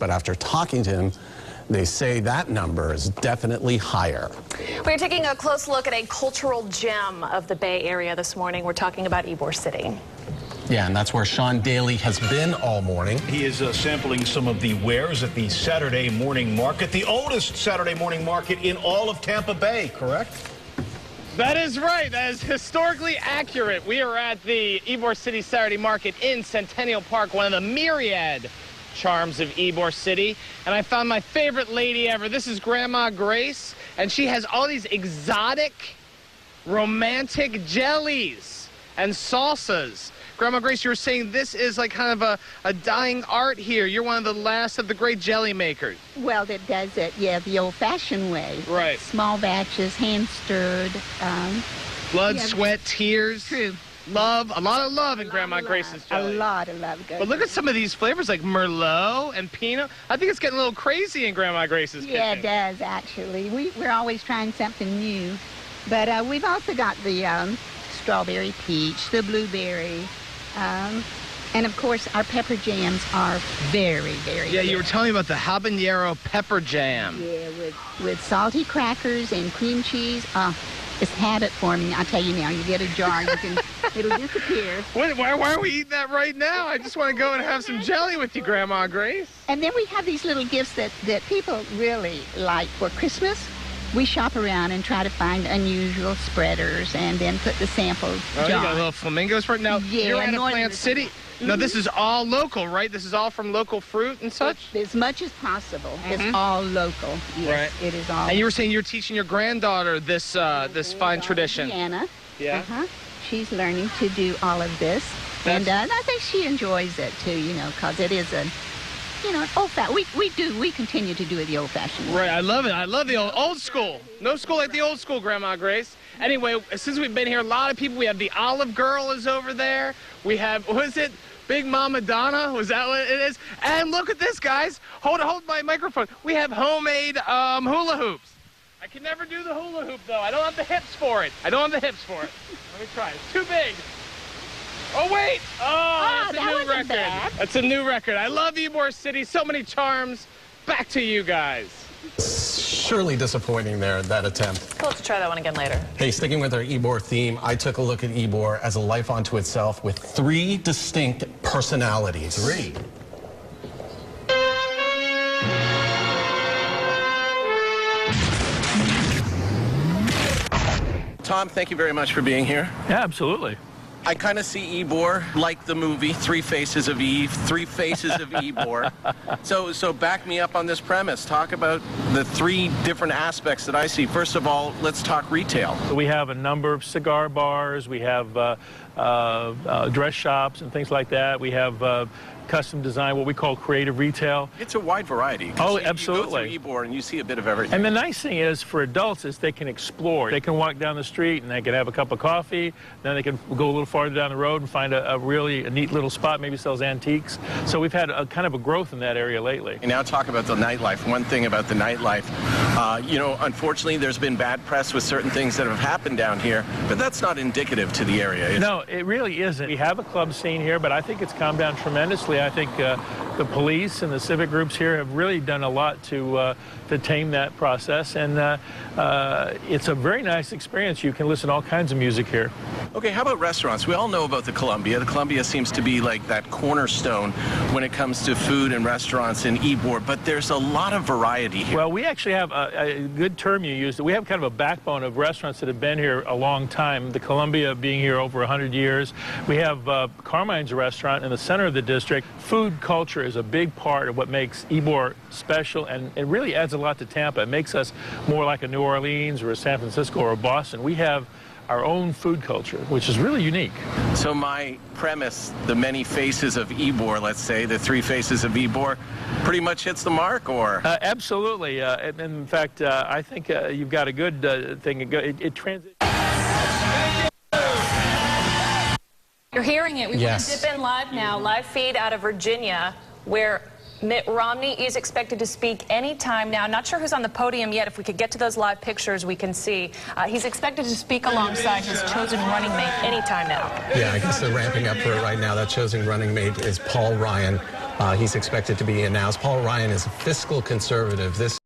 But after talking to him, they say that number is definitely higher. We're taking a close look at a cultural gem of the Bay Area this morning. We're talking about Ybor City. Yeah, and that's where Sean Daly has been all morning. He is sampling some of the wares at the Saturday morning market, the oldest Saturday morning market in all of Tampa Bay, correct? That is right. That is historically accurate. We are at the Ybor City Saturday Market in Centennial Park, one of the myriad charms of Ybor City. And I found my favorite lady ever. This is Grandma Grace, and she has all these exotic, romantic jellies and salsas. Grandma Grace, you were saying this is like kind of a dying art here. You're one of the last of the great jelly makers. Well, that does it, yeah, the old-fashioned way. Right. Small batches, hand-stirred. Blood, yeah, sweat, tears. True. Love, a lot of love in Grandma Grace's jelly. A lot of love. But look at some of these flavors like Merlot and Pinot. I think it's getting a little crazy in Grandma Grace's kitchen. Yeah, it does, actually. We're always trying something new. But we've also got the strawberry peach, the blueberry, and of course our pepper jams are very, very Yeah, good. you were telling me about the habanero pepper jam. Yeah, with salty crackers and cream cheese. It's habit forming. I'll tell you now, you get a jar, it'll disappear. Wait, why are we eating that right now? I just want to go and have some jelly with you, Grandma Grace. And then we have these little gifts that people really like for Christmas. We shop around and try to find unusual spreaders and then put the sample jar. Oh, you got little flamingos for it? Now, Yeah, you're at Northern Plant City. No, this is all local, right? This is all from local fruit and such? As much as possible. It's all local. Yes, Right. it is all. And you were saying you're teaching your granddaughter this this fine tradition. Anna. Yeah. She's learning to do all of this. And I think she enjoys it too, you know, because it is a, you know, old-fashioned. We continue to do it the old-fashioned way. Right, I love it. I love the old school. No school like the old school, Grandma Grace. Anyway, since we've been here, a lot of people. We have the Olive Girl is over there. We have, what is it? Big Mama Donna, was that what it is? And look at this, guys. Hold my microphone. We have homemade hula hoops. I can never do the hula hoop, though. I don't have the hips for it. Let me try. It's too big. Oh, wait. Oh, that's a new record. Bad. That's a new record. I love Ybor City. So many charms. Back to you guys. Surely disappointing there, that attempt. We'll have to try that one again later. Hey, sticking with our Ybor theme, I took a look at Ybor as a life unto itself with 3 distinct personalities. 3. Tom, thank you very much for being here. Yeah, absolutely. I kind of see Ybor like the movie, Three Faces of Eve, Three Faces of Ybor. So back me up on this premise. Talk about the 3 different aspects that I see. First of all, let's talk retail. We have a number of cigar bars. We have dress shops and things like that. We have custom design, what we call creative retail. It's a wide variety. Oh, absolutely. You go through Ybor and you see a bit of everything. And the nice thing is, for adults, is they can explore. They can walk down the street and they can have a cup of coffee. Then they can go a little farther down the road and find a really neat little spot, maybe sells antiques. So we've had a kind of a growth in that area lately. And now talk about the nightlife. One thing about the nightlife, you know, unfortunately, there's been bad press with certain things that have happened down here, but that's not indicative to the area. No, it really isn't. We have a club scene here, but I think it's calmed down tremendously. I think the police and the civic groups here have really done a lot to tame that process, and it's a very nice experience. You can listen to all kinds of music here. Okay, how about restaurants? We all know about the Columbia. The Columbia seems to be like that cornerstone when it comes to food and restaurants in Ybor, but there's a lot of variety here. Well, we actually have a good term you used. We have kind of a backbone of restaurants that have been here a long time. The Columbia being here over 100 years. We have Carmine's restaurant in the center of the district. Food culture is a big part of what makes Ybor special, and it really adds a lot to Tampa. It makes us more like a New Orleans or a San Francisco or a Boston. We have our own food culture, which is really unique. So my premise, the many faces of Ybor, let's say, the 3 faces of Ybor, pretty much hits the mark, or? Absolutely. In fact, I think you've got a good thing. It transitions. You're hearing it. We want Yes. to dip in live now, live feed out of Virginia, where Mitt Romney is expected to speak anytime now. Not sure who's on the podium yet. If we could get to those live pictures, we can see. He's expected to speak alongside his chosen running mate anytime now. Yeah, I guess they're ramping up for it right now. That chosen running mate is Paul Ryan. He's expected to be announced. Paul Ryan is a fiscal conservative. This